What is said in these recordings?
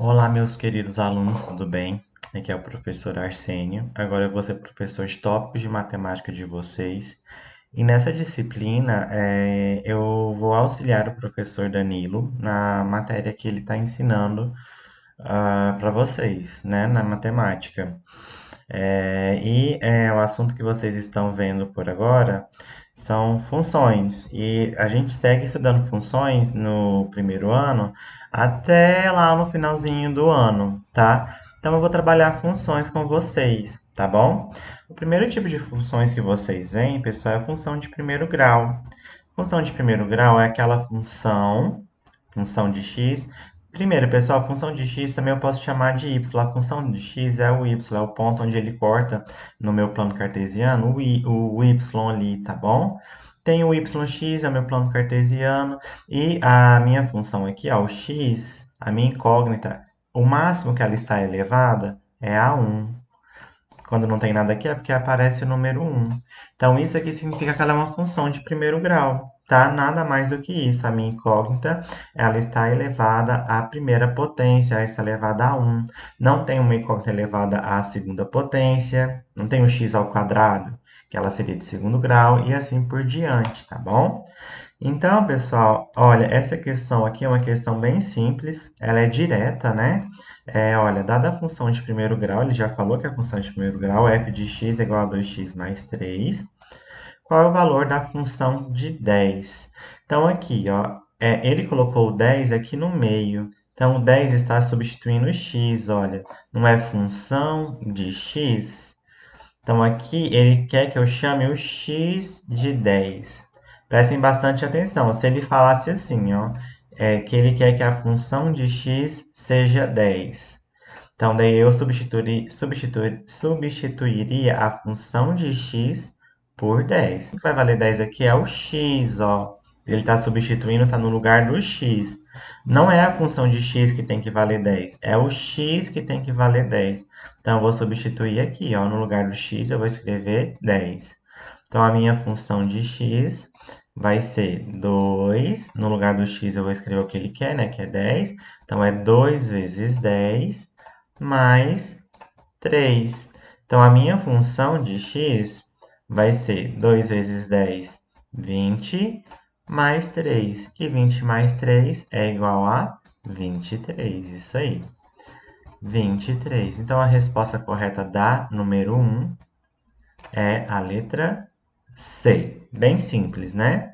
Olá, meus queridos alunos, tudo bem? Aqui é o professor Arsênio. Agora eu vou ser professor de tópicos de matemática de vocês. E nessa disciplina, eu vou auxiliar o professor Danilo na matéria que ele está ensinando para vocês, né, na matemática. O assunto que vocês estão vendo por agora são funções. E a gente segue estudando funções no primeiro ano até lá no finalzinho do ano, tá? Então eu vou trabalhar funções com vocês, tá bom? O primeiro tipo de funções que vocês veem, pessoal, é a função de primeiro grau. Função de primeiro grau é aquela função de x. Primeiro, pessoal, a função de x também eu posso chamar de y. A função de x é o y, é o ponto onde ele corta no meu plano cartesiano o y ali, tá bom? Tem o yx, é o meu plano cartesiano, e a minha função aqui, ó, o x, a minha incógnita, o máximo que ela está elevada é a 1. Quando não tem nada aqui é porque aparece o número 1. Então, isso aqui significa que ela é uma função de primeiro grau, tá? Nada mais do que isso. A minha incógnita, ela está elevada à primeira potência, ela está elevada a 1. Não tem uma incógnita elevada à segunda potência, não tem o x ao quadrado, que ela seria de segundo grau, e assim por diante, tá bom? Então, pessoal, olha, essa questão aqui é uma questão bem simples, ela é direta, né? Olha, dada a função de primeiro grau, ele já falou que a função de primeiro grau é f de x é igual a 2x mais 3. Qual é o valor da função de 10? Então, aqui, ó, ele colocou o 10 aqui no meio. Então, o 10 está substituindo o x, olha. Não é função de x? Então, aqui ele quer que eu chame o x de 10. Prestem bastante atenção. Se ele falasse assim, ó, que ele quer que a função de x seja 10. Então, daí eu substituiria a função de x por 10. O que vai valer 10 aqui é o x, ó. Ele está substituindo, está no lugar do x. Não é a função de x que tem que valer 10, é o x que tem que valer 10. Então, eu vou substituir aqui, ó, no lugar do x eu vou escrever 10. Então, a minha função de x vai ser 2. No lugar do x eu vou escrever o que ele quer, né, que é 10. Então, é 2 vezes 10 mais 3. Então, a minha função de x vai ser 2 vezes 10, 20, mais 3. E 20 mais 3 é igual a 23. Isso aí. 23. Então, a resposta correta da número 1 é a letra C. Bem simples, né?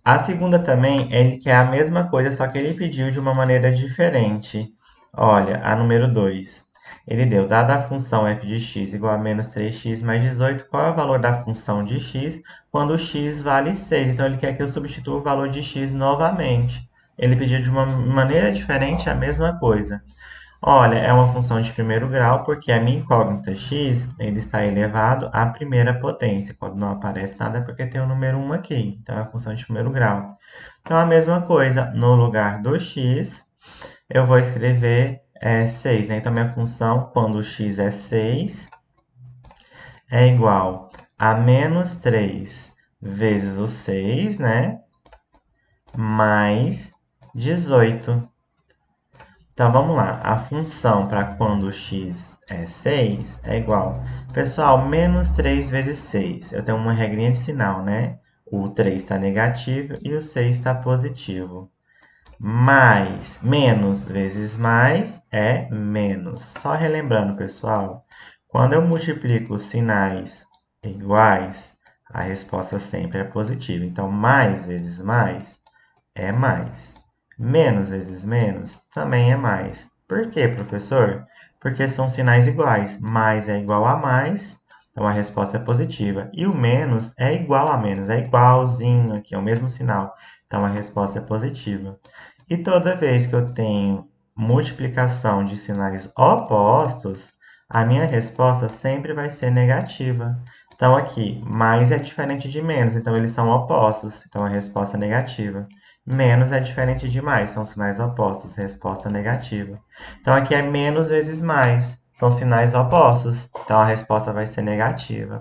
A segunda também, ele quer a mesma coisa, só que ele pediu de uma maneira diferente. Olha, a número 2. Ele deu, dada a função f de x igual a menos 3x mais 18, qual é o valor da função de x quando x vale 6? Então, ele quer que eu substitua o valor de x novamente. Ele pediu de uma maneira diferente a mesma coisa. Olha, é uma função de primeiro grau porque a minha incógnita x ele está elevado à primeira potência. Quando não aparece nada é porque tem o número 1 aqui. Então, é uma função de primeiro grau. Então, a mesma coisa, no lugar do x, eu vou escrever 6. Né? Então, minha função, quando o x é 6, é igual a menos 3 vezes o 6, né? Mais 18. Então, vamos lá. A função para quando x é 6 é igual. Pessoal, menos 3 vezes 6. Eu tenho uma regrinha de sinal, né? O 3 está negativo e o 6 está positivo. Mais, menos vezes mais é menos. Só relembrando, pessoal, quando eu multiplico os sinais iguais, a resposta sempre é positiva. Então, mais vezes mais é mais. Menos vezes menos também é mais. Por quê, professor? Porque são sinais iguais. Mais é igual a mais, então a resposta é positiva. E o menos é igual a menos, é igualzinho aqui, é o mesmo sinal. Então a resposta é positiva. E toda vez que eu tenho multiplicação de sinais opostos, a minha resposta sempre vai ser negativa. Então aqui, mais é diferente de menos, então eles são opostos, então a resposta é negativa. Menos é diferente de mais, são sinais opostos, resposta negativa. Então, aqui é menos vezes mais, são sinais opostos, então a resposta vai ser negativa.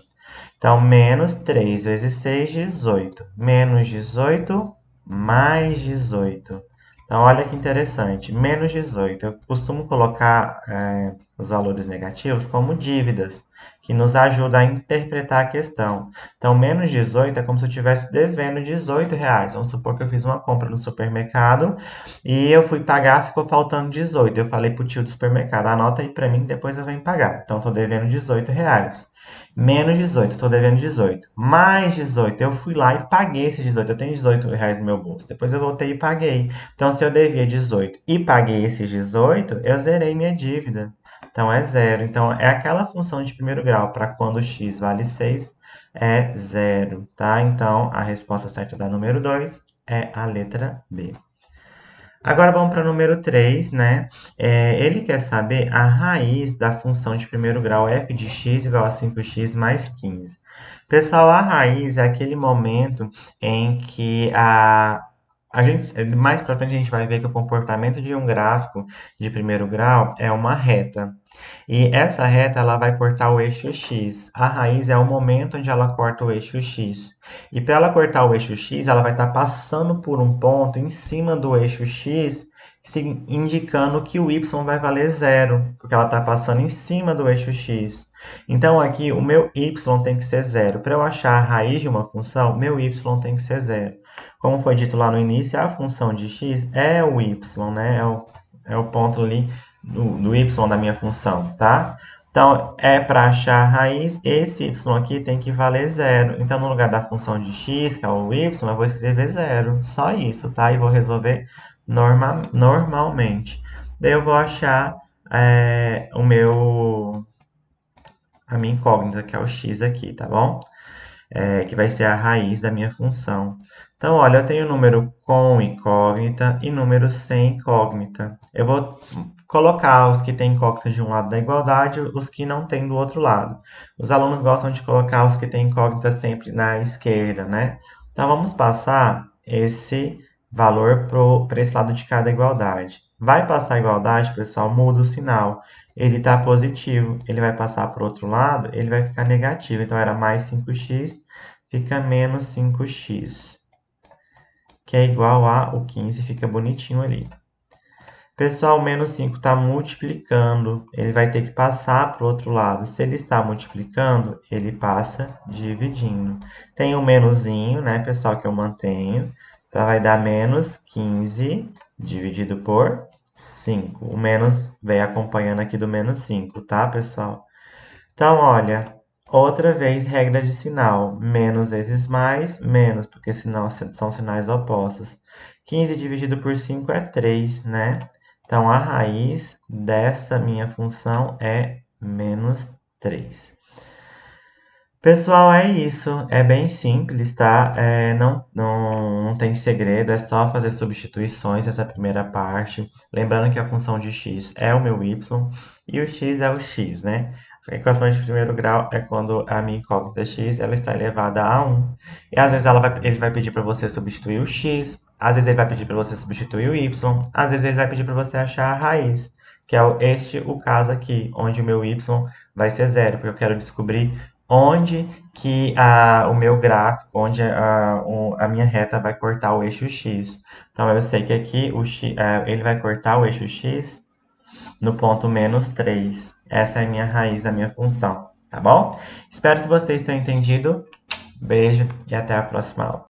Então, menos 3 vezes 6, 18. Menos 18, mais 18. Então, olha que interessante. Menos 18. Eu costumo colocar os valores negativos como dívidas, que nos ajuda a interpretar a questão. Então, menos 18 é como se eu estivesse devendo R$ 18. Vamos supor que eu fiz uma compra no supermercado e eu fui pagar, ficou faltando 18. Eu falei pro tio do supermercado, anota aí para mim, depois eu venho pagar. Então, estou devendo R$ 18. Menos 18, estou devendo 18. Mais 18, eu fui lá e paguei esses 18. Eu tenho R$ 18 no meu bolso. Depois eu voltei e paguei. Então, se eu devia 18 e paguei esses 18, eu zerei minha dívida. Então, é zero. Então, é aquela função de primeiro grau para quando x vale 6 é zero, tá? Então, a resposta certa da número 2 é a letra B. Agora vamos para o número 3, né? Ele quer saber a raiz da função de primeiro grau f de x igual a 5x mais 15. Pessoal, a raiz é aquele momento em que a gente, mais para frente a gente vai ver que o comportamento de um gráfico de primeiro grau é uma reta. E essa reta ela vai cortar o eixo x. A raiz é o momento onde ela corta o eixo x. E para ela cortar o eixo x, ela vai estar passando por um ponto em cima do eixo x, indicando que o y vai valer zero, porque ela está passando em cima do eixo x. Então aqui o meu y tem que ser zero. Para eu achar a raiz de uma função, meu y tem que ser zero. Como foi dito lá no início, a função de x é o y, né? É o ponto ali do y da minha função, tá? Então, para achar a raiz, esse y aqui tem que valer zero. Então, no lugar da função de x, que é o y, eu vou escrever zero. Só isso, tá? E vou resolver normalmente. Daí eu vou achar a minha incógnita, que é o x aqui, tá bom? Que vai ser a raiz da minha função. Então, olha, eu tenho número com incógnita e número sem incógnita. Eu vou colocar os que têm incógnita de um lado da igualdade, os que não têm do outro lado. Os alunos gostam de colocar os que têm incógnita sempre na esquerda, né? Então, vamos passar esse valor para esse lado de cada igualdade. Vai passar a igualdade, pessoal, muda o sinal. Ele está positivo, ele vai passar para o outro lado, ele vai ficar negativo. Então, era mais 5x, fica menos 5x, que é igual a o 15, fica bonitinho ali. Pessoal, o menos 5 está multiplicando, ele vai ter que passar para o outro lado. Se ele está multiplicando, ele passa dividindo. Tem o menusinho, né, pessoal, que eu mantenho. Então, vai dar menos 15 dividido por 5. O menos vem acompanhando aqui do menos 5, tá, pessoal? Então, olha, outra vez regra de sinal. Menos vezes mais, menos, porque senão são sinais opostos. 15 dividido por 5 é 3, né? Então, a raiz dessa minha função é menos 3. Pessoal, é isso. É bem simples, tá? Não tem segredo, é só fazer substituições nessa primeira parte. Lembrando que a função de x é o meu y e o x é o x, né? A equação de primeiro grau é quando a minha incógnita x ela está elevada a 1. E às vezes ele vai pedir para você substituir o x, às vezes ele vai pedir para você substituir o y, às vezes ele vai pedir para você achar a raiz, que é o caso aqui, onde o meu y vai ser zero, porque eu quero descobrir onde que o meu gráfico, onde a minha reta vai cortar o eixo x. Então, eu sei que aqui ele vai cortar o eixo x no ponto menos 3. Essa é a minha raiz da minha função, tá bom? Espero que vocês tenham entendido. Beijo e até a próxima aula.